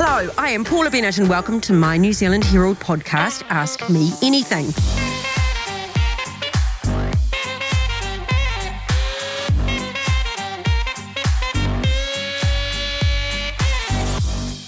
Hello, I am Paula Bennett and welcome to my New Zealand Herald podcast, Ask Me Anything.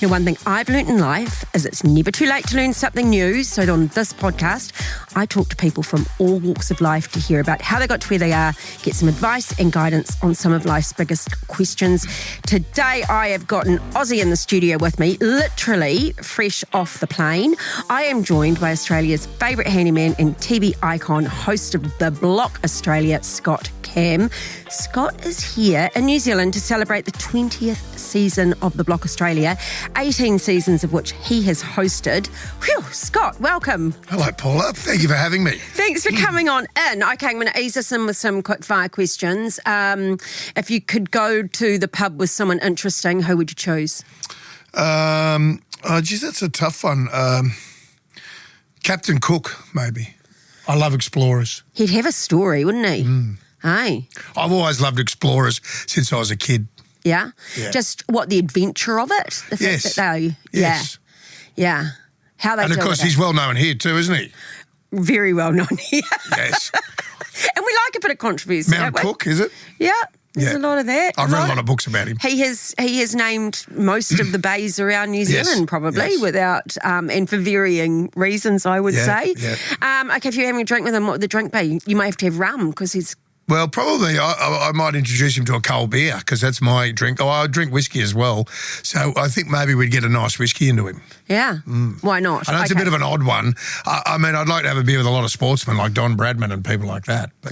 Now, one thing I've learnt in life is it's never too late to learn something new. So on this podcast, I talk to people from all walks of life to hear about how they got to where they are, get some advice and guidance on some of life's biggest questions. Today, I have got an Aussie in the studio with me, literally fresh off the plane. I am joined by Australia's favourite handyman and TV icon, host of The Block Australia, Scott Cam. Scott is here in New Zealand to celebrate the 20th season of The Block Australia, 18 seasons of which he has hosted. Whew, Scott, welcome. Hello, Paula. Thank you for having me. Thanks for coming on in. Okay, I'm going to ease us in with some quick fire questions. If you could go to the pub with someone interesting, who would you choose? Geez, that's a tough one. Captain Cook, maybe. I love explorers. He'd have a story, wouldn't he? Hey. I've always loved explorers since I was a kid. Yeah? Yeah. Just what, the adventure of it? The Yes. fact that they, Yes. Yeah. How they And of deal course, with he's it. well known here too, isn't he? Very well known here. Yes. And we like a bit of controversy, Mount don't we? Cook, is it? Yeah. There's Yeah. a lot of that. I've read a lot of books about him. He has named most of the bays around New Yes, Zealand, probably, yes. without and for varying reasons, I would say. Yeah. Okay, if you're having a drink with him, what would the drink be? You might have to have rum because he's. Well, probably I might introduce him to a cold beer because that's my drink. Oh, I drink whiskey as well. So I think maybe we'd get a nice whiskey into him. Yeah. Why not? I know it's a bit of an odd one. I mean, I'd like to have a beer with a lot of sportsmen like Don Bradman and people like that. But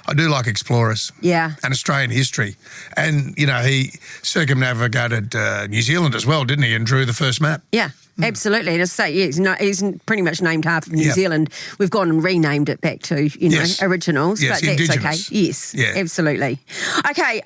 I do like explorers. Yeah. And Australian history. And, you know, he circumnavigated New Zealand as well, didn't he, and drew the first map. Yeah. Absolutely. Just say, yeah, he's pretty much named half of New Yep. Zealand. We've gone and renamed it back to, Yes. originals, Yes, but that's Indigenous. okay. Yes, Yeah. absolutely. Okay,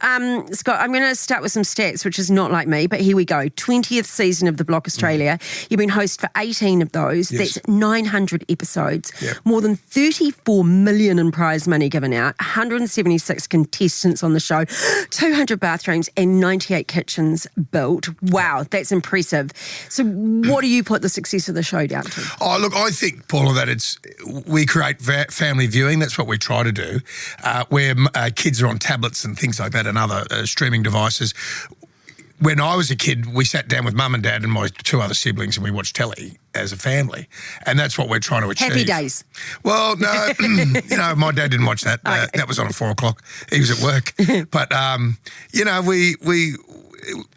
Scott, I'm going to start with some stats, which is not like me, but here we go. 20th season of The Block Australia. You've been host for 18 of those. Yes. That's 900 episodes. Yep. More than 34 million in prize money given out, 176 contestants on the show, 200 bathrooms and 98 kitchens built. Wow, that's impressive. So what do you put the success of the show down to? Oh, look, I think, Paula, that we create family viewing. That's what we try to do, where kids are on tablets and things like that and other streaming devices. When I was a kid, we sat down with mum and dad and my two other siblings and we watched telly as a family. And that's what we're trying to achieve. Happy days. Well, no, my dad didn't watch that. Okay. That was on at 4 o'clock. He was at work. But,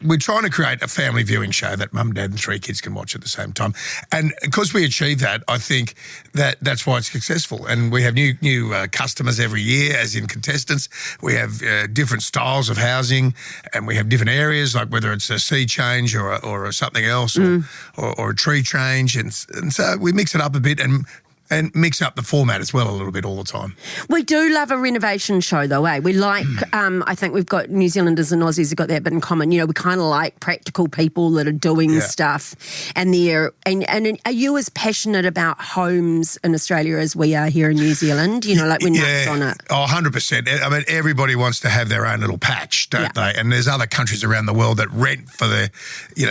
we're trying to create a family viewing show that mum, dad and three kids can watch at the same time. And because we achieve that, I think that's why it's successful. And we have new customers every year, as in contestants. We have different styles of housing and we have different areas, like whether it's a sea change or something else or a tree change. And so we mix it up a bit and mix up the format as well a little bit all the time. We do love a renovation show though, eh? We like, I think we've got New Zealanders and Aussies have got that bit in common. You know, we kind of like practical people that are doing stuff. And are you as passionate about homes in Australia as we are here in New Zealand? You know, like we're nuts on it. Oh, 100%. I mean, everybody wants to have their own little patch, don't they? And there's other countries around the world that rent for the,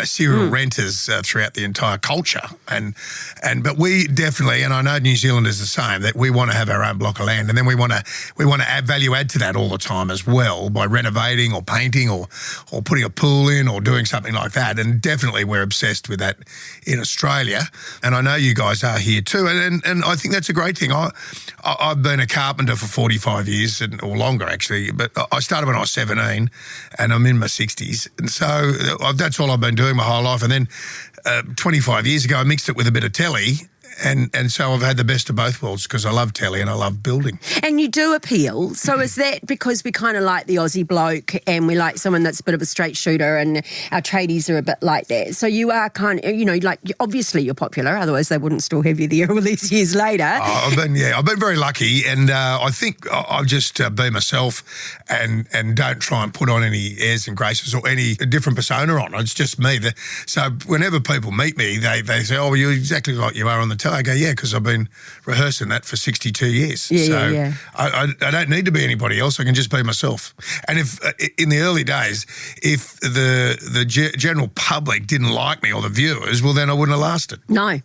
serial renters throughout the entire culture. But we definitely, and I know New Zealand is the same, that we want to have our own block of land, and then we want to add value to that all the time as well by renovating or painting or putting a pool in or doing something like that. And definitely we're obsessed with that in Australia, and I know you guys are here too. And I think that's a great thing. I've been a carpenter for 45 years or longer actually, but I started when I was 17, and I'm in my 60s, and so that's all I've been doing my whole life. And then 25 years ago, I mixed it with a bit of telly. And so I've had the best of both worlds because I love telly and I love building. And you do appeal. So is that because we kind of like the Aussie bloke and we like someone that's a bit of a straight shooter and our tradies are a bit like that? So you are kind of, obviously you're popular, otherwise they wouldn't still have you there all these years later. I've been very lucky, and I think I've just be myself and don't try and put on any airs and graces or any different persona on. It's just me. So whenever people meet me, they say, oh, well, you're exactly like you are on the guitar? I go, yeah, because I've been rehearsing that for 62 years. Yeah. I don't need to be anybody else. I can just be myself. And if in the early days, if the general public didn't like me or the viewers, well, then I wouldn't have lasted. No.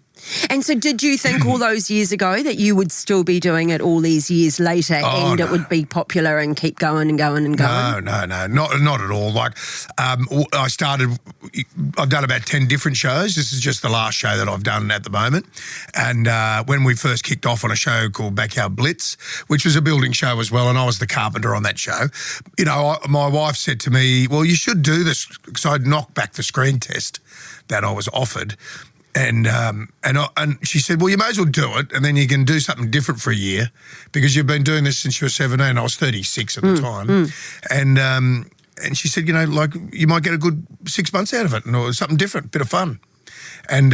And so did you think all those years ago that you would still be doing it all these years later it would be popular and keep going and going and going? No, not at all. Like I've done about 10 different shows. This is just the last show that I've done at the moment. And when we first kicked off on a show called Backyard Blitz, which was a building show as well, and I was the carpenter on that show, my wife said to me, well, you should do this, because I'd knocked back the screen test that I was offered. And she said, well, you may as well do it, and then you can do something different for a year, because you've been doing this since you were 17. I was 36 at the time. And she said, you might get a good 6 months out of it, or something different, bit of fun. And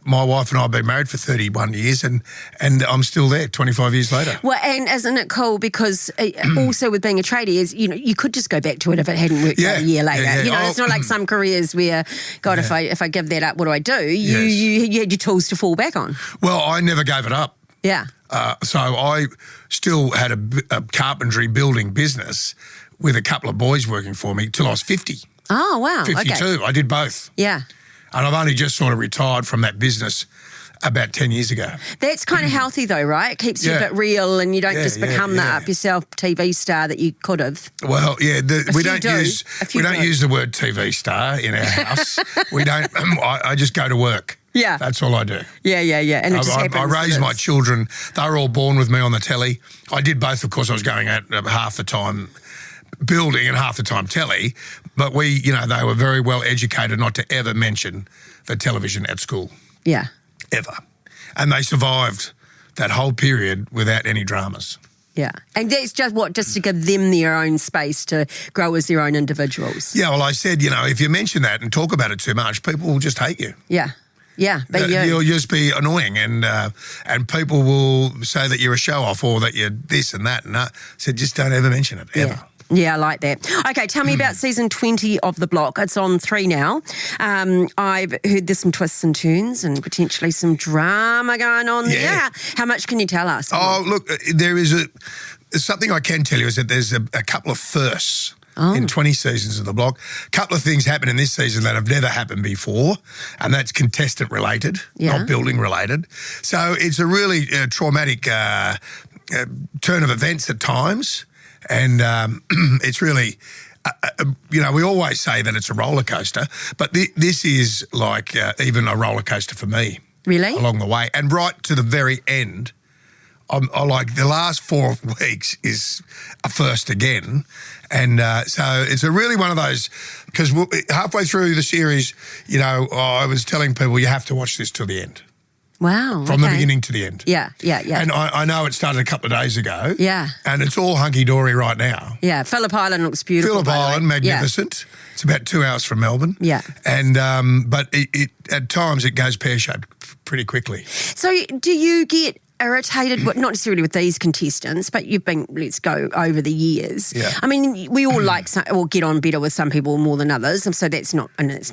my wife and I have been married for 31 years, and I'm still there 25 years later. Well, and isn't it cool, because also with being a tradie is, you could just go back to it if it hadn't worked out a year later. Yeah. It's not like some careers where, God, if I give that up, what do I do? You had your tools to fall back on. Well, I never gave it up. Yeah. So I still had a carpentry building business with a couple of boys working for me till I was 50. Oh, wow. 52. Okay. I did both. Yeah. And I've only just sort of retired from that business about 10 years ago. That's kind of healthy though, right? It keeps you a bit real, and you don't just become the up-yourself TV star that you could have. Well, yeah, we don't use the word TV star in our house. We don't. I just go to work. Yeah. That's all I do. Yeah. And it just happens. I raised my children. They were all born with me on the telly. I did both, of course. I was going out half the time building and half the time telly, but they were very well educated not to ever mention the television at school. Yeah. Ever. And they survived that whole period without any dramas. Yeah. And that's just to give them their own space to grow as their own individuals. Yeah, well, I said, if you mention that and talk about it too much, people will just hate you. Yeah. Yeah, but you'll just be annoying, and people will say that you're a show-off or that you're this and that. And I said, just don't ever mention it, ever. Yeah, I like that. Okay, tell me about season 20 of The Block. It's on 3 now. I've heard there's some twists and turns and potentially some drama going on there. How much can you tell us? Oh, look, there's something I can tell you is that there's a couple of firsts in 20 seasons of The Block. A couple of things happen in this season that have never happened before, and that's contestant related, not building related. So it's a really traumatic turn of events at times. And it's really, we always say that it's a roller coaster, but this is like even a roller coaster for me. Really? Along the way. And right to the very end, I like the last 4 weeks is a first again. And so it's a really one of those, because halfway through the series, I was telling people you have to watch this till the end. Wow. From the beginning to the end. Yeah. And I know it started a couple of days ago. Yeah. And it's all hunky-dory right now. Yeah. Phillip Island looks beautiful. Phillip Island, magnificent. Yeah. It's about 2 hours from Melbourne. Yeah. And but it at times it goes pear-shaped pretty quickly. So do you get irritated, not necessarily with these contestants, but you've been, let's go over the years. Yeah. I mean, we all get on better with some people more than others, and so that's not, and it's,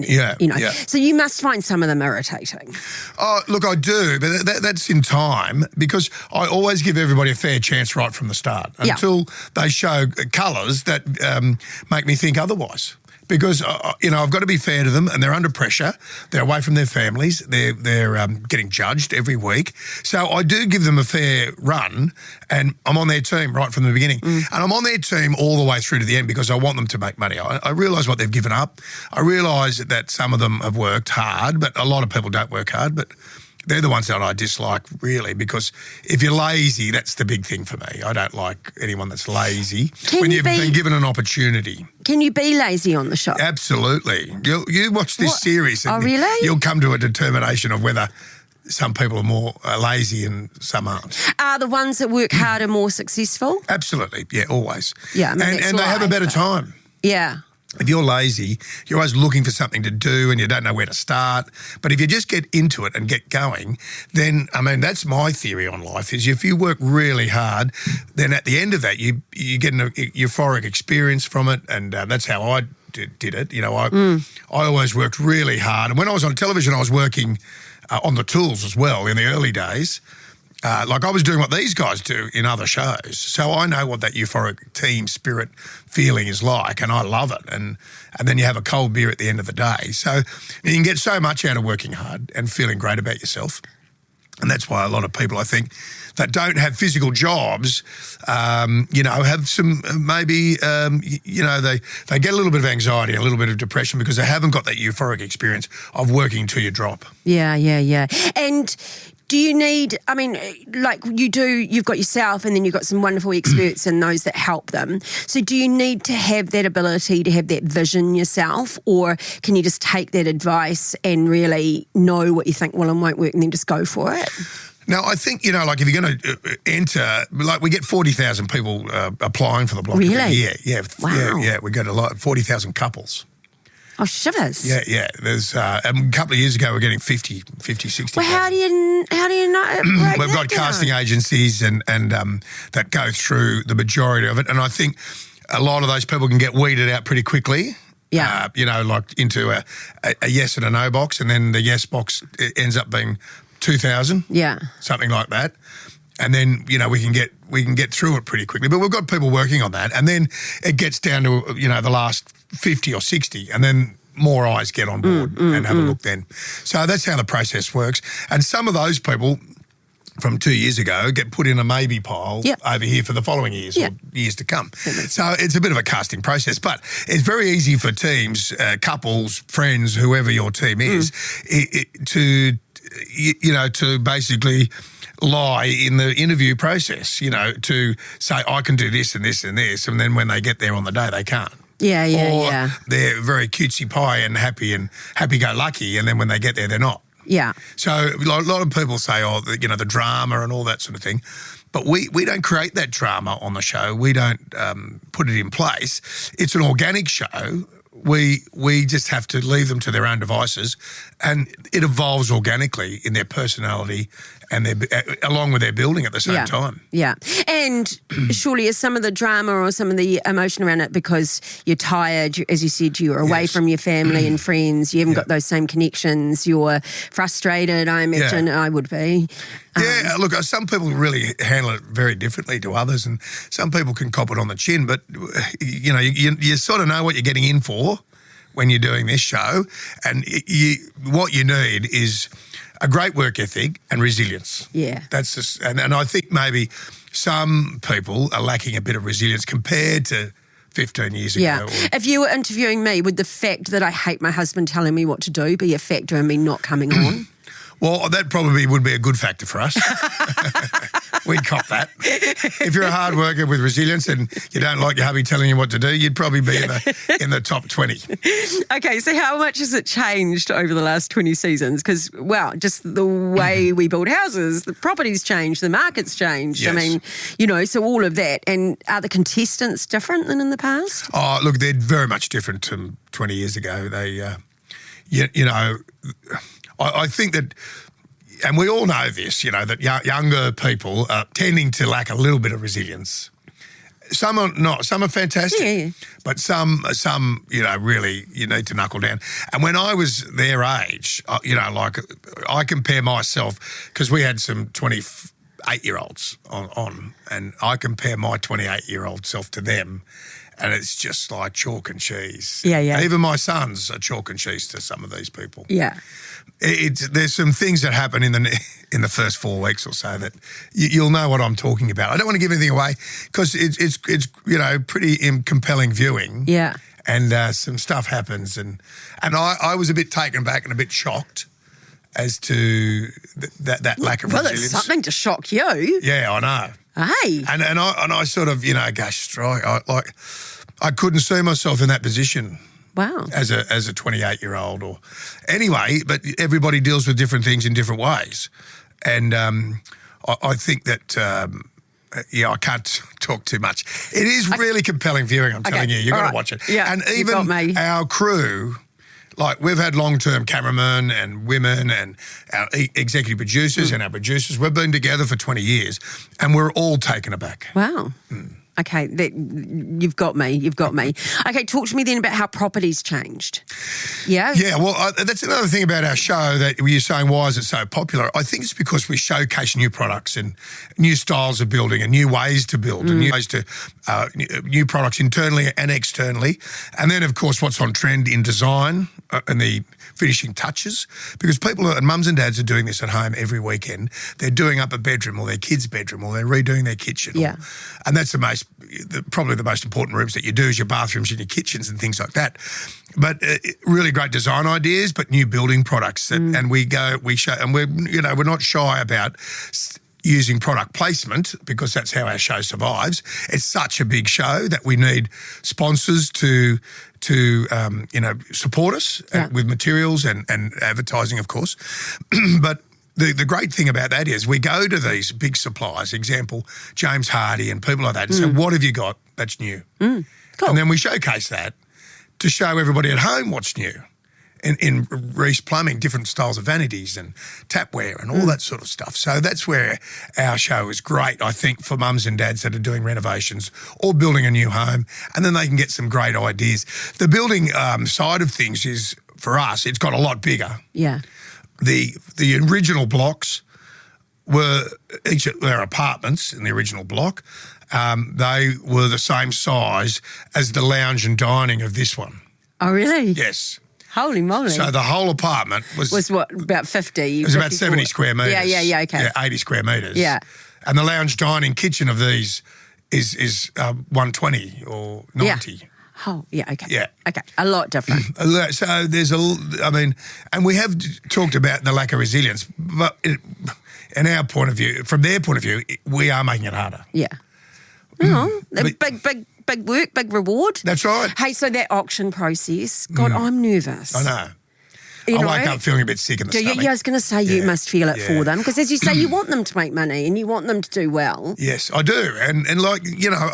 So you must find some of them irritating. Oh, look, I do, but that's in time, because I always give everybody a fair chance right from the start until they show colours that make me think otherwise. Because, I've got to be fair to them, and they're under pressure. They're away from their families. They're getting judged every week. So I do give them a fair run, and I'm on their team right from the beginning. And I'm on their team all the way through to the end because I want them to make money. I realise what they've given up. I realise that some of them have worked hard, but a lot of people don't work hard. But they're the ones that I dislike, really, because if you're lazy, that's the big thing for me. I don't like anyone that's lazy when you've been given an opportunity. Can you be lazy on the show? Absolutely. You watch this series and really? You'll come to a determination of whether some people are more lazy and some aren't. Are the ones that work harder more successful? Absolutely. Yeah, always. Yeah, and they have a better time. Yeah. If you're lazy, you're always looking for something to do and you don't know where to start. But if you just get into it and get going, then, that's my theory on life, is if you work really hard, then at the end of that, you get an euphoric experience from it, and that's how I did it. I always worked really hard. And when I was on television, I was working on the tools as well in the early days. Like I was doing what these guys do in other shows. So I know what that euphoric team spirit feeling is like, and I love it. And then you have a cold beer at the end of the day. So you can get so much out of working hard and feeling great about yourself. And that's why a lot of people, I think, that don't have physical jobs, have some maybe, they get a little bit of anxiety, a little bit of depression because they haven't got that euphoric experience of working till you drop. Yeah. And do you need, like you do, you've got yourself and then you've got some wonderful experts and those that help them. So do you need to have that ability to have that vision yourself, or can you just take that advice and really know what you think will and won't work and then just go for it? No, I think, like if you're going to enter, like we get 40,000 people applying for the block every year. Yeah. Wow. Yeah. We get 40,000 couples. Oh, shivers. Yeah. There's a couple of years ago, we're getting 50, 60. Well, how do you know? We've got casting agencies and that go through the majority of it. And I think a lot of those people can get weeded out pretty quickly. Yeah. Like into a yes and a no box. And then the yes box ends up being 2,000. Yeah. Something like that. And then, we can get through it pretty quickly. But we've got people working on that. And then it gets down to, the last 50 or 60, and then more eyes get on board and have a look then. So that's how the process works. And some of those people from 2 years ago get put in a maybe pile over here for the following years or years to come. So it's a bit of a casting process, but it's very easy for teams, couples, friends, whoever your team is, to basically lie in the interview process, to say, I can do this and this and this, and then when they get there on the day, they can't. Yeah. They're very cutesy pie and happy-go-lucky, and then when they get there, they're not. Yeah. So a lot of people say, the drama and all that sort of thing. But we don't create that drama on the show. We don't put it in place. It's an organic show. We just have to leave them to their own devices, and it evolves organically in their personality and along with their building at the same time. Yeah. And surely is some of the drama or some of the emotion around it because you're tired, as you said, you're away from your family and friends, you haven't got those same connections, you're frustrated, I imagine I would be. Yeah, look, some people really handle it very differently to others, and some people can cop it on the chin, but, you sort of know what you're getting in for when you're doing this show, and what you need is a great work ethic and resilience. Yeah. That's just, and I think maybe some people are lacking a bit of resilience compared to 15 years ago. Yeah. If you were interviewing me, would the fact that I hate my husband telling me what to do be a factor in me not coming on? Well, that probably would be a good factor for us. We'd cop that. If you're a hard worker with resilience and you don't like your hubby telling you what to do, you'd probably be in the top 20. Okay, so how much has it changed over the last 20 seasons? Because, just the way we build houses, the property's changed, the market's changed. Yes. So all of that. And are the contestants different than in the past? Oh, look, they're very much different to 20 years ago. They, I think that, and we all know this, that younger people are tending to lack a little bit of resilience. Some are not. Some are fantastic, but some really you need to knuckle down. And when I was their age, I compare myself, because we had some 28-year-olds on, and I compare my 28-year-old self to them. And it's just like chalk and cheese. Yeah. Even my sons are chalk and cheese to some of these people. Yeah. There's some things that happen in the first 4 weeks or so that you'll know what I'm talking about. I don't want to give anything away because it's pretty compelling viewing. Yeah. And some stuff happens, and I was a bit taken back and a bit shocked as to that lack of resilience. Well, it's something to shock you. Yeah, I know. Hey. And I sort of, gosh, strike. I couldn't see myself in that position. Wow. As a 28-year-old or anyway, but everybody deals with different things in different ways. And I think that, I can't talk too much. It is really compelling viewing, I'm telling you. You've got to watch it. Yeah, and even our crew, like we've had long-term cameramen and women and our executive producers and our producers. We've been together for 20 years and we're all taken aback. Wow. Okay, you've got me. Okay, talk to me then about how property's changed. Yeah? Yeah, well, that's another thing about our show that you're saying, why is it so popular? I think it's because we showcase new products and new styles of building and new ways to build and new ways to, new products internally and externally. And then, of course, what's on trend in design and the finishing touches, because people and mums and dads are doing this at home every weekend. They're doing up a bedroom or their kid's bedroom, or they're redoing their kitchen. Yeah. And that's probably the most important rooms that you do is your bathrooms and your kitchens and things like that. But really great design ideas, but new building products. And we show, and we're not shy about using product placement, because that's how our show survives. It's such a big show that we need sponsors to support us with materials and advertising, of course. But the great thing about that is we go to these big suppliers, example, James Hardie and people like that, and say, what have you got that's new? Cool. And then we showcase that to show everybody at home what's new. In Reese Plumbing, different styles of vanities and tapware and all that sort of stuff. So that's where our show is great, I think, for mums and dads that are doing renovations or building a new home, and then they can get some great ideas. The building side of things is, for us, it's got a lot bigger. Yeah. The original blocks were each of their apartments in the original block. They were the same size as the lounge and dining of this one. Oh, really? Yes. Holy moly. So the whole apartment was what, about 50? It was about 70 square metres. Yeah, okay. Yeah, 80 square metres. Yeah. And the lounge dining kitchen of these is 120 or 90. Yeah. Oh, yeah, okay. Yeah. Okay, a lot different. So there's and we have talked about the lack of resilience, but in our point of view, from their point of view, we are making it harder. Yeah. Big work, big reward. That's right. Hey, so that auction process, God, I'm nervous. I know. I wake up feeling a bit sick in the stomach. Yeah, I was going to say you must feel it for them, because as you say, you want them to make money and you want them to do well. Yes, I do. And and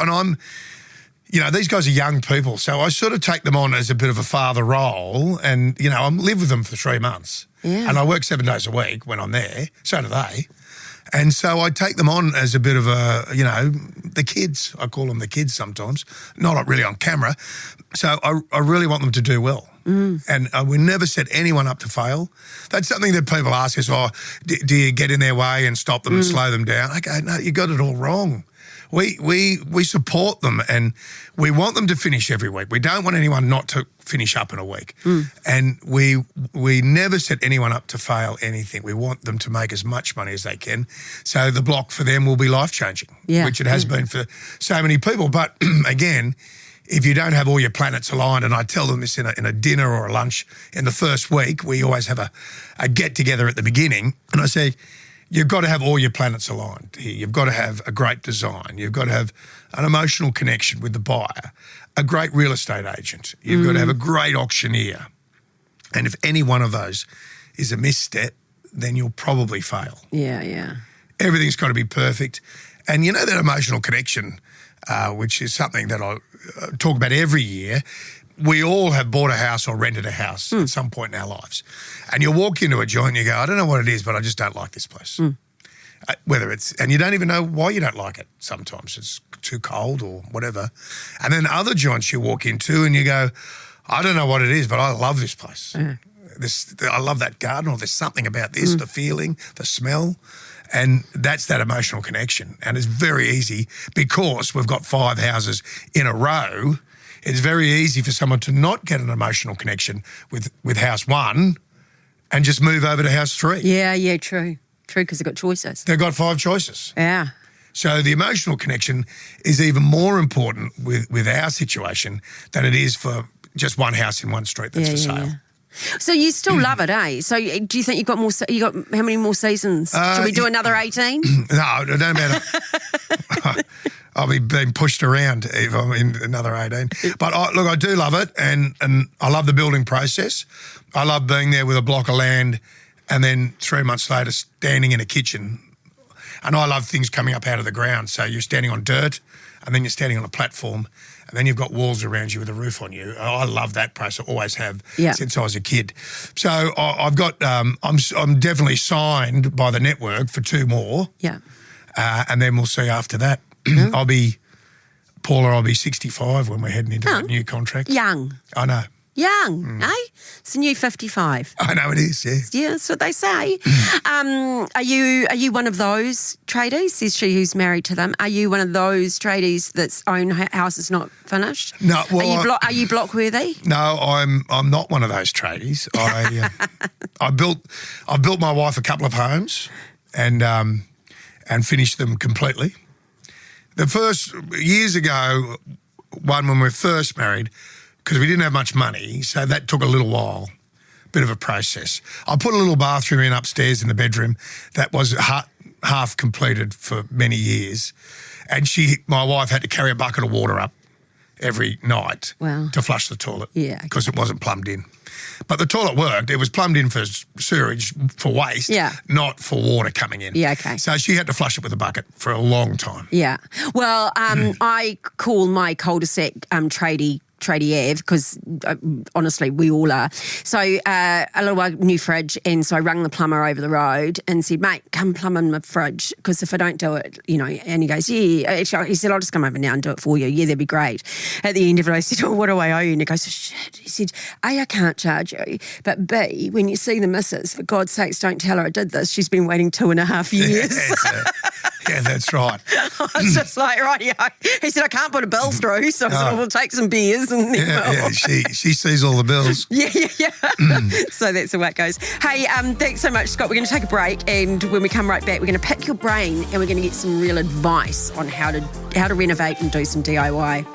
I'm, these guys are young people, so I sort of take them on as a bit of a father role, and, I live with them for 3 months. Yeah. And I work 7 days a week when I'm there, so do they. And so I take them on as a bit of the kids. I call them the kids sometimes, not really on camera. So I really want them to do well. And we never set anyone up to fail. That's something that people ask us, do you get in their way and stop them and slow them down? I go, no, you got it all wrong. We support them and we want them to finish every week. We don't want anyone not to finish up in a week. And we never set anyone up to fail anything. We want them to make as much money as they can. So the block for them will be life-changing, which it has been for so many people. But again, if you don't have all your planets aligned, and I tell them this in a dinner or a lunch in the first week, we always have a get-together at the beginning, and I say, you've got to have all your planets aligned here. You've got to have a great design. You've got to have an emotional connection with the buyer, a great real estate agent. You've got to have a great auctioneer. And if any one of those is a misstep, then you'll probably fail. Yeah. Everything's got to be perfect. And that emotional connection, which is something that I talk about every year, we all have bought a house or rented a house at some point in our lives. And you'll walk into a joint and you go, I don't know what it is, but I just don't like this place. And you don't even know why you don't like it sometimes. It's too cold or whatever. And then other joints you walk into and you go, I don't know what it is, but I love this place. I love that garden, or there's something about this, the feeling, the smell. And that's that emotional connection. And it's very easy because we've got 5 houses in a row. It's very easy for someone to not get an emotional connection with house 1 and just move over to house 3. Yeah, true. True, because they've got choices. They've got 5 choices. Yeah. So the emotional connection is even more important with our situation than it is for just one house in one street that's for sale. Yeah. So you still love it, eh? So do you think you've got more? You got how many more seasons? Should we do another 18? No, it don't matter. I'll be being pushed around if I'm in another 18. But I do love it, and I love the building process. I love being there with a block of land and then 3 months later standing in a kitchen. And I love things coming up out of the ground. So you're standing on dirt and then you're standing on a platform and then you've got walls around you with a roof on you. I love that process. I always have since I was a kid. So I've got, I'm definitely signed by the network for 2 more. Yeah. And then we'll see after that. I'll be Paula, I'll be 65 when we're heading into that new contract. Young. I know. Young, eh? It's a new 55. I know it is, yeah. Yeah, that's what they say. Are you one of those tradies? Says she who's married to them. Are you one of those tradies that's own house is not finished? No, well, are you block worthy? No, I'm not one of those tradies. I built my wife a couple of homes and finished them completely. The first years ago, one when we were first married, because we didn't have much money, so that took a little while, bit of a process. I put a little bathroom in upstairs in the bedroom that was half completed for many years, and my wife had to carry a bucket of water up every night to flush the toilet because it wasn't plumbed in. But the toilet worked. It was plumbed in for sewerage, for waste, not for water coming in. Yeah, okay. So she had to flush it with a bucket for a long time. Yeah. Well, I call my cul-de-sac tradie Ev, because honestly we all are. So a little new fridge, and so I rang the plumber over the road and said, mate, come plumb in my fridge, because if I don't do it, and he goes, yeah. Actually, he said, I'll just come over now and do it for you. Yeah, that'd be great. At the end of it, I said, oh, what do I owe you? And he goes, oh, shit. He said, A, I can't charge you, but B, when you see the missus, for God's sakes, don't tell her I did this. She's been waiting 2.5 years. Yeah, that's right. I was just like, right, he said, I can't put a bill through, so I said, we'll take some beers. And she sees all the bills. Yeah. So that's the way it goes. Hey, thanks so much, Scott. We're going to take a break, and when we come right back, we're going to pick your brain and we're going to get some real advice on how to renovate and do some DIY.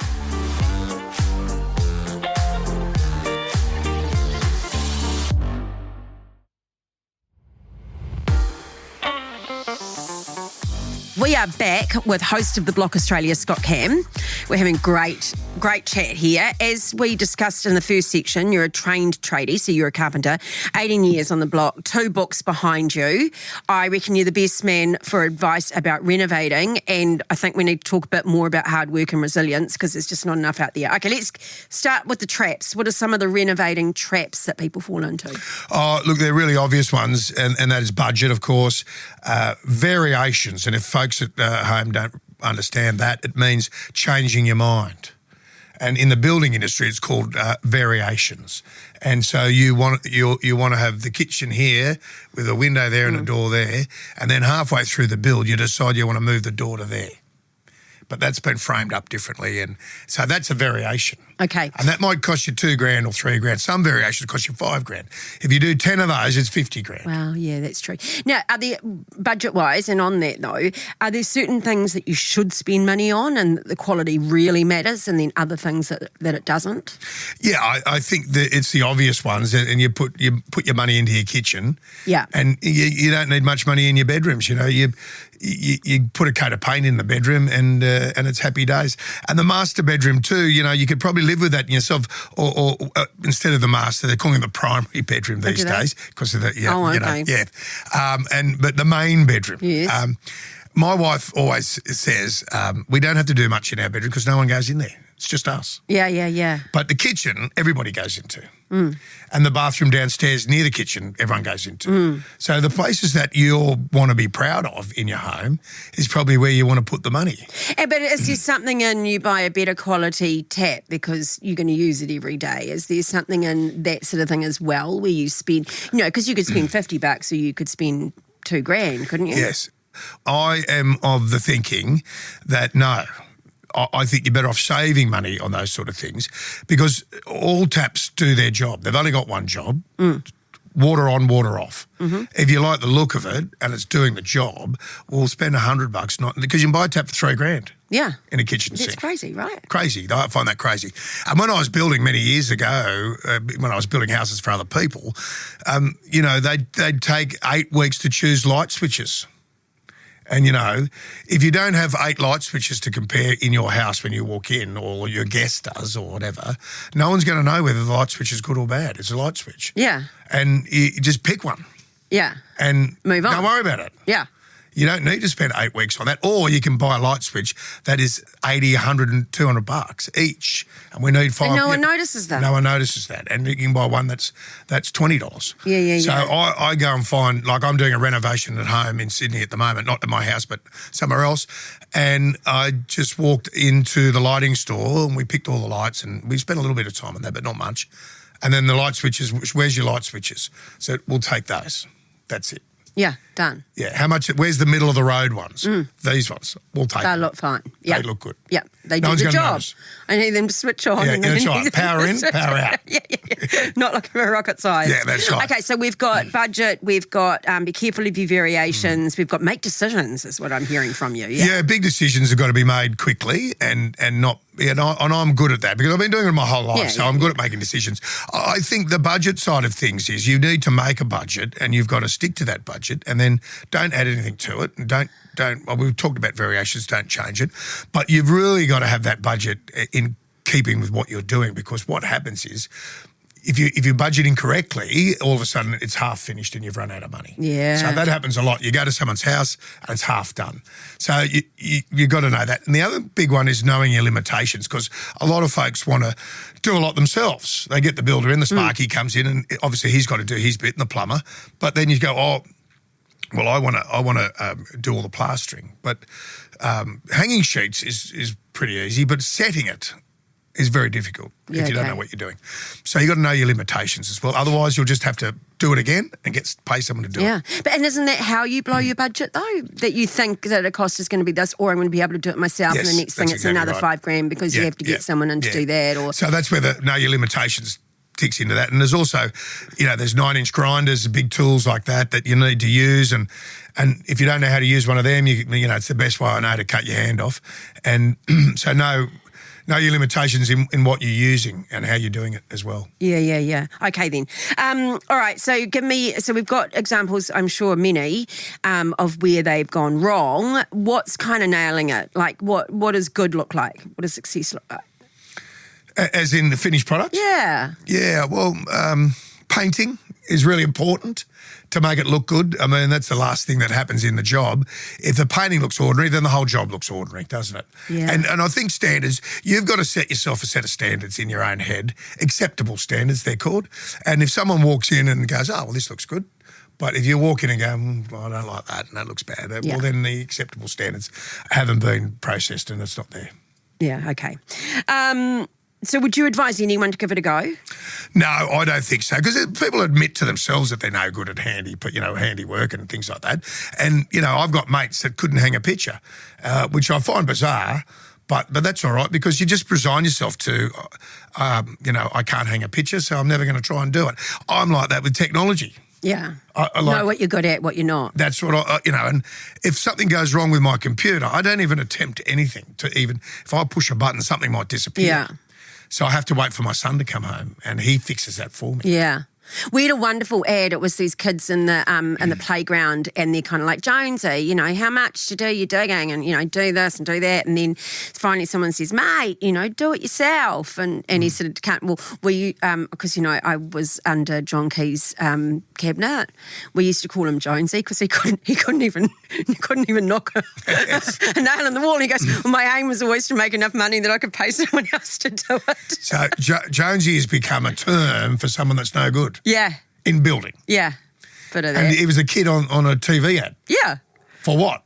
We are back with host of the Block Australia, Scott Cam. We're having great chat here. As we discussed in the first section, you're a trained tradie, so you're a carpenter, 18 years on the block, 2 books behind you. I reckon you're the best man for advice about renovating, and I think we need to talk a bit more about hard work and resilience, because there's just not enough out there. Okay, let's start with the traps. What are some of the renovating traps that people fall into? Oh, look, they're really obvious ones, and that is budget, of course, variations, and if folks at home don't understand that, it means changing your mind. And in the building industry, it's called variations. And so you want to have the kitchen here with a window there and a door there, and then halfway through the build, you decide you want to move the door to there. But that's been framed up differently, and so that's a variation. Okay. And that might cost you $2,000 or $3,000. Some variations cost you $5,000. If you do 10 of those, it's $50,000. Wow, yeah, that's true. Now, are there, budget-wise, and on that though, are there certain things that you should spend money on and the quality really matters, and then other things that it doesn't? Yeah, I think that it's the obvious ones, and you put your money into your kitchen. Yeah. And you don't need much money in your bedrooms. You put a coat of paint in the bedroom, and it's happy days. And the master bedroom too. You could probably live with that in yourself, or instead of the master, they're calling it the primary bedroom these days because of the but the main bedroom. Yes. My wife always says we don't have to do much in our bedroom because no one goes in there. It's just us. Yeah. But the kitchen, everybody goes into. And the bathroom downstairs near the kitchen, everyone goes into. So the places that you'll want to be proud of in your home is probably where you want to put the money. But is there something in you buy a better quality tap because you're going to use it every day? Is there something in that sort of thing as well where you spend, because you could spend $50 or you could spend $2,000, couldn't you? Yes. I am of the thinking that no. I think you're better off saving money on those sort of things because all taps do their job. They've only got one job, water on, water off. If you like the look of it and it's doing the job, we'll spend $100 because you can buy a tap for $3,000. Yeah. In a kitchen sink. That's crazy, right? Crazy. I find that crazy. And when I was building many years ago, when I was building houses for other people, they'd take 8 weeks to choose light switches. And, if you don't have 8 light switches to compare in your house when you walk in or your guest does or whatever, no one's going to know whether the light switch is good or bad. It's a light switch. Yeah. And you just pick one. Yeah. And move on. Don't worry about it. Yeah. You don't need to spend 8 weeks on that. Or you can buy a light switch that is 80, 100 and 200 bucks each. And we need 5. And no one notices that. No one notices that. And you can buy one that's $20. Yeah. So I go and find, like I'm doing a renovation at home in Sydney at the moment, not at my house, but somewhere else. And I just walked into the lighting store and we picked all the lights and we spent a little bit of time on that, but not much. And then the light switches, where's your light switches? So we'll take those. That's it. Yeah, done. Yeah, how much? Where's the middle of the road ones? These ones. We'll take them. They look fine. Yep. They look good. Yeah, they No do one's the gonna job. notice. I need them to switch on. Yeah, and that's then right. Power in, power out. Yeah. Not like a rocket science. Yeah, that's right. Okay, so we've got budget, we've got be careful of your variations, we've got make decisions is what I'm hearing from you. Yeah, big decisions have got to be made quickly and not. And I'm good at that because I've been doing it my whole life, so I'm good at making decisions. I think the budget side of things is you need to make a budget and you've got to stick to that budget and then don't add anything to it and don't. Well, we've talked about variations, don't change it, but you've really got to have that budget in keeping with what you're doing because what happens is if you budget incorrectly, all of a sudden it's half finished and you've run out of money. Yeah. So that happens a lot. You go to someone's house and it's half done. So you got to know that. And the other big one is knowing your limitations because a lot of folks want to do a lot themselves. They get the builder in, the sparky comes in and obviously he's got to do his bit and the plumber. But then you go, well, I want to do all the plastering. But hanging sheets is pretty easy, but setting it is very difficult if you don't know what you're doing. So you got to know your limitations as well. Otherwise, you'll just have to do it again and pay someone to do it. Yeah, and isn't that how you blow your budget though? That you think that a cost is going to be this, or I'm going to be able to do it myself, and the next thing it's another $5,000 because you have to get someone in to do that. Or so that's where the know your limitations ticks into that. And there's also, there's 9-inch grinders, big tools like that you need to use. And if you don't know how to use one of them, it's the best way I know to cut your hand off. And so know your limitations in what you're using and how you're doing it as well. Yeah. Okay then. All right, so we've got examples, I'm sure many, of where they've gone wrong. What's kind of nailing it? Like what does good look like? What does success look like? As in the finished product? Yeah. Yeah, well, painting is really important to make it look good. I mean, that's the last thing that happens in the job. If the painting looks ordinary, then the whole job looks ordinary, doesn't it? Yeah. And I think standards, you've got to set yourself a set of standards in your own head, acceptable standards they're called. And if someone walks in and goes, oh, well, this looks good, but if you walk in and go, I don't like that and that looks bad, well, then the acceptable standards haven't been processed and it's not there. Yeah, okay. So would you advise anyone to give it a go? No, I don't think so, because people admit to themselves that they're no good at handiwork and things like that. And, I've got mates that couldn't hang a picture, which I find bizarre, but that's all right because you just resign yourself to, I can't hang a picture, so I'm never going to try and do it. I'm like that with technology. Yeah. I know what you're good at, what you're not. That's what and if something goes wrong with my computer, I don't even attempt anything if I push a button, something might disappear. Yeah. So I have to wait for my son to come home and he fixes that for me. Yeah. We had a wonderful ad. It was these kids in the playground and they're kind of like, Jonesy, how much to do your digging and, do this and do that. And then finally someone says, mate, do it yourself. And he sort of can't, because, I was under John Key's cabinet. We used to call him Jonesy because he couldn't even knock a nail in the wall. And he goes, well, my aim was always to make enough money that I could pay someone else to do it. So Jonesy has become a term for someone that's no good. Yeah. In building. Yeah. Bit of that. And he was a kid on a TV ad. Yeah. For what?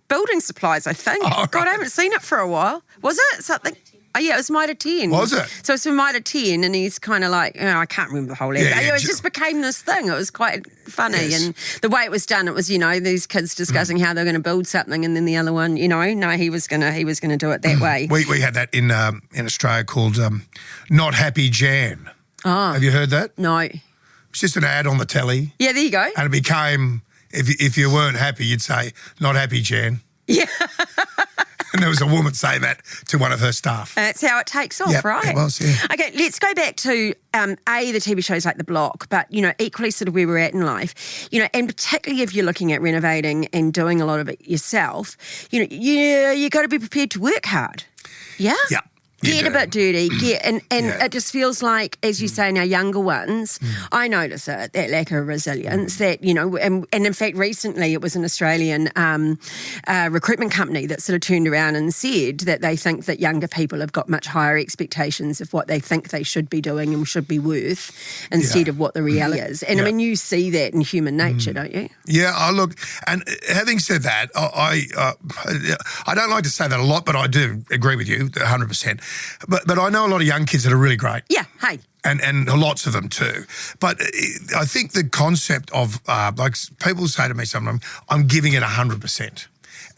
Building supplies, I think. Oh, right. God, I haven't seen it for a while. Was it something? Oh, yeah, it was Mitre 10. Was it? So it's from Mitre 10 and he's kind of like, I can't remember the whole ad. It just became this thing. It was quite funny. Yes. And the way it was done, it was, these kids discussing how they're going to build something and then the other one, no, he was going to do it that way. We had that in Australia called Not Happy Jan. Oh. Have you heard that? No. It's just an ad on the telly. Yeah, there you go. And it became, if you weren't happy, you'd say, not happy, Jan. Yeah. And there was a woman saying that to one of her staff. That's how it takes off, right? It was, yeah. Okay, let's go back to, the TV shows like The Block, but, equally sort of where we're at in life, and particularly if you're looking at renovating and doing a lot of it yourself, you got to be prepared to work hard. Yeah? Yeah. Get a bit dirty, and it just feels like, as you say, in our younger ones, I notice it, that lack of resilience, that, and in fact, recently it was an Australian recruitment company that sort of turned around and said that they think that younger people have got much higher expectations of what they think they should be doing and should be worth instead of what the reality is. And I mean, you see that in human nature, don't you? Yeah, look, and having said that, I don't like to say that a lot, but I do agree with you 100%. But I know a lot of young kids that are really great. Yeah, hey. And lots of them too. But I think the concept of, like people say to me sometimes, I'm giving it 100%.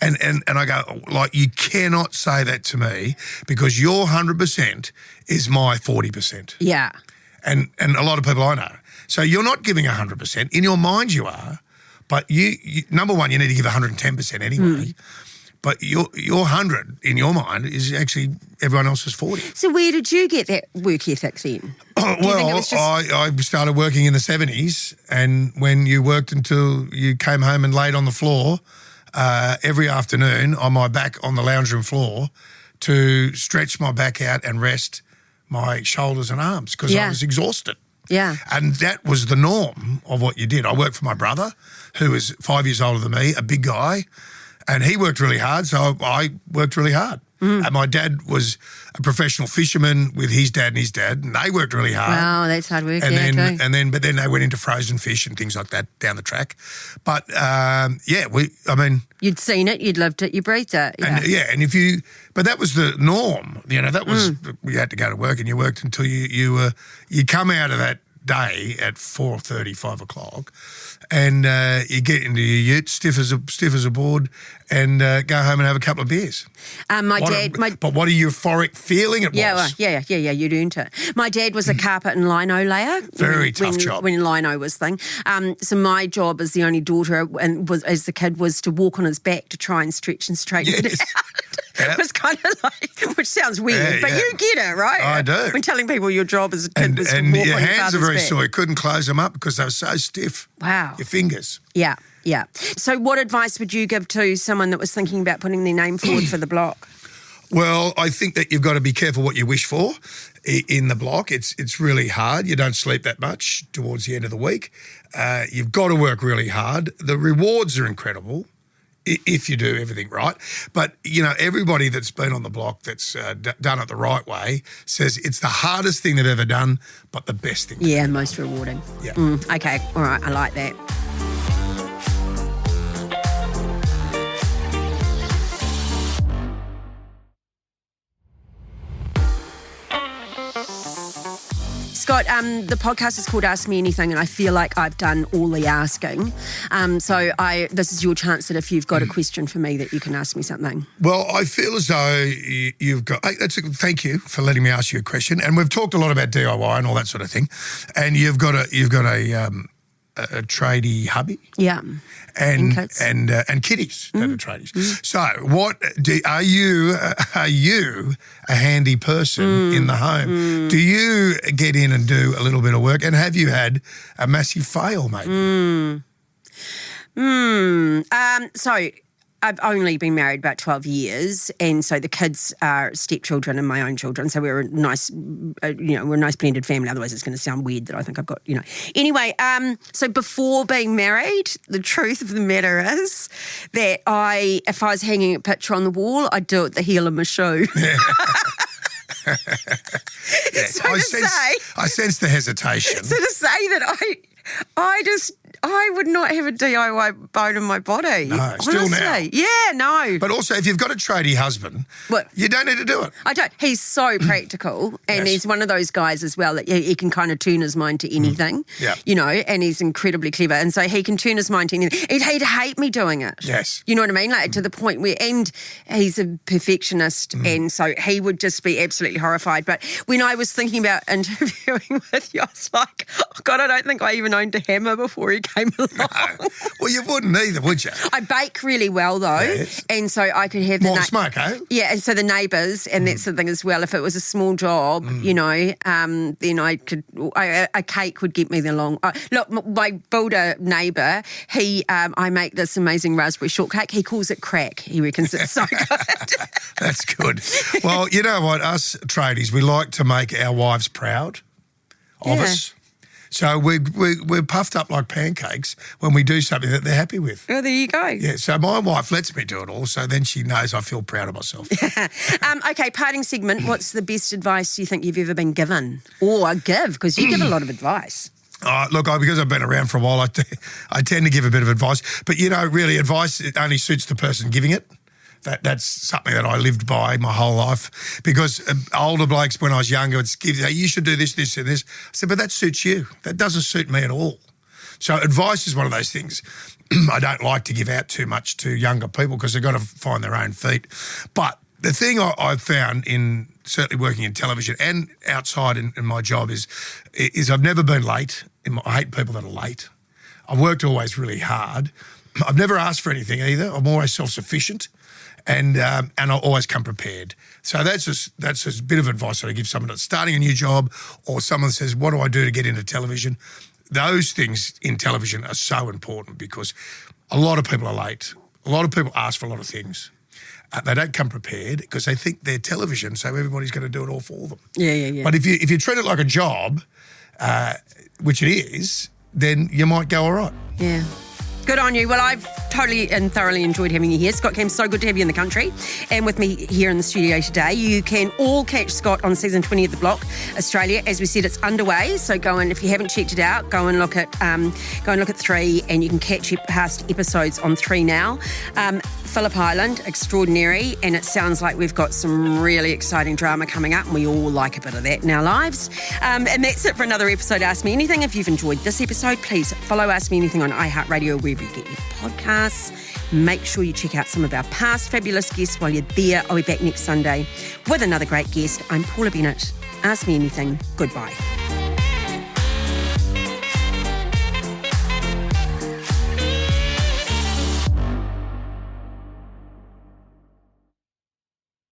And I go, like, you cannot say that to me because your 100% is my 40%. Yeah. And a lot of people I know. So you're not giving 100%. In your mind you are. But you number one, you need to give 110% anyway. But your 100 in your mind is actually everyone else's 40. So where did you get that work ethic then? Well, I started working in the 70s, and when you worked until you came home and laid on the floor every afternoon on my back on the lounge room floor to stretch my back out and rest my shoulders and arms because I was exhausted. Yeah. And that was the norm of what you did. I worked for my brother, who was 5 years older than me, a big guy. And he worked really hard, so I worked really hard. And my dad was a professional fisherman with his dad, and they worked really hard. Wow, that's hard work. But too. then they went into frozen fish and things like that down the track. But you'd seen it, you'd lived it, you breathed it. Yeah. But that was the norm. That was you had to go to work, and you worked until you come out of that day at 4:30, 5 o'clock, and you get into your ute, stiff as a board, and go home and have a couple of beers. But what a euphoric feeling it was. Yeah, you'd earned it. My dad was a carpet and lino layer. Very tough job. When lino was thing. So my job as the only daughter as the kid was to walk on his back to try and stretch and straighten it out. It was kind of like, which sounds weird, but you get it, right? I do. When telling people your job as a kid was to walk and on your your hands are very back. sore. You couldn't close them up because they were so stiff. Wow. Your fingers. Yeah. So what advice would you give to someone that was thinking about putting their name forward for the block? Well, I think that you've got to be careful what you wish for in the block. It's really hard. You don't sleep that much towards the end of the week. You've got to work really hard. The rewards are incredible if you do everything right. But, everybody that's been on the block that's done it the right way says it's the hardest thing they've ever done, but the best thing. Yeah, most rewarding. Yeah. Okay, all right, I like that. Scott, the podcast is called Ask Me Anything, and I feel like I've done all the asking. So this is your chance that if you've got a question for me that you can ask me something. Well, I feel as though you've got... thank you for letting me ask you a question. And we've talked a lot about DIY and all that sort of thing. And you've got a tradie hubby. Yeah. And kitties that are tradies. So, are you a handy person in the home? Do you get in and do a little bit of work? And have you had a massive fail, maybe? So I've only been married about 12 years, and so the kids are stepchildren and my own children. So we're a nice, we're a nice blended family. Otherwise, it's going to sound weird that I think I've got, Anyway, so before being married, the truth of the matter is that if I was hanging a picture on the wall, I'd do it the heel of my shoe. Yes. I sense the hesitation. So to say that I would not have a DIY bone in my body. No, still honestly. now. Yeah, no. But also, if you've got a tradie husband, you don't need to do it. I don't. He's so practical, and he's one of those guys as well that he can kind of turn his mind to anything, and he's incredibly clever. And so he can turn his mind to anything. He'd hate me doing it. Yes. You know what I mean? Like to the point where, and he's a perfectionist, and so he would just be absolutely horrified. But when I was thinking about interviewing with you, I was like, oh God, I don't think I even owned a hammer before he came along. No. Well, you wouldn't either, would you? I bake really well though, Yes. and so I could have More smoke, eh? Yeah, and so the neighbours and that sort of thing as well. If it was a small job, then I could. A cake would get me the long. Look, my builder neighbour, I make this amazing raspberry shortcake. He calls it crack. He reckons it's so good. That's good. Well, you know what? Us tradies, we like to make our wives proud of us. So we're puffed up like pancakes when we do something that they're happy with. Oh, there you go. Yeah, so my wife lets me do it all, so then she knows I feel proud of myself. Okay, parting segment. What's the best advice you think you've ever been given? Or give, because you give a lot of advice. Look, because I've been around for a while, I tend to give a bit of advice. But, really, advice, it only suits the person giving it. That's something that I lived by my whole life, because older blokes when I was younger would give, hey, you should do this, this and this. I said, but that suits you. That doesn't suit me at all. So advice is one of those things I don't like to give out too much to younger people because they've got to find their own feet. But the thing I've found in certainly working in television and outside in my job is I've never been late. I hate people that are late. I've worked always really hard. I've never asked for anything either. I'm always self-sufficient. And I always come prepared. So that's just a bit of advice that I give someone that's starting a new job, or someone says, what do I do to get into television? Those things in television are so important because a lot of people are late. A lot of people ask for a lot of things. They don't come prepared because they think they're television, so everybody's going to do it all for them. Yeah. But if you treat it like a job, which it is, then you might go all right. Yeah. Good on you. Well, I've totally and thoroughly enjoyed having you here. Scott Cam, so good to have you in the country and with me here in the studio today. You can all catch Scott on season 20 of The Block Australia. As we said, it's underway, so go and, if you haven't checked it out, go and look at 3, and you can catch past episodes on 3 now. Phillip Island, extraordinary, and it sounds like we've got some really exciting drama coming up, and we all like a bit of that in our lives. And that's it for another episode of Ask Me Anything. If you've enjoyed this episode, please follow Ask Me Anything on iHeartRadio, wherever you get your podcasts. Make sure you check out some of our past fabulous guests while you're there. I'll be back next Sunday with another great guest. I'm Paula Bennett. Ask Me Anything. Goodbye.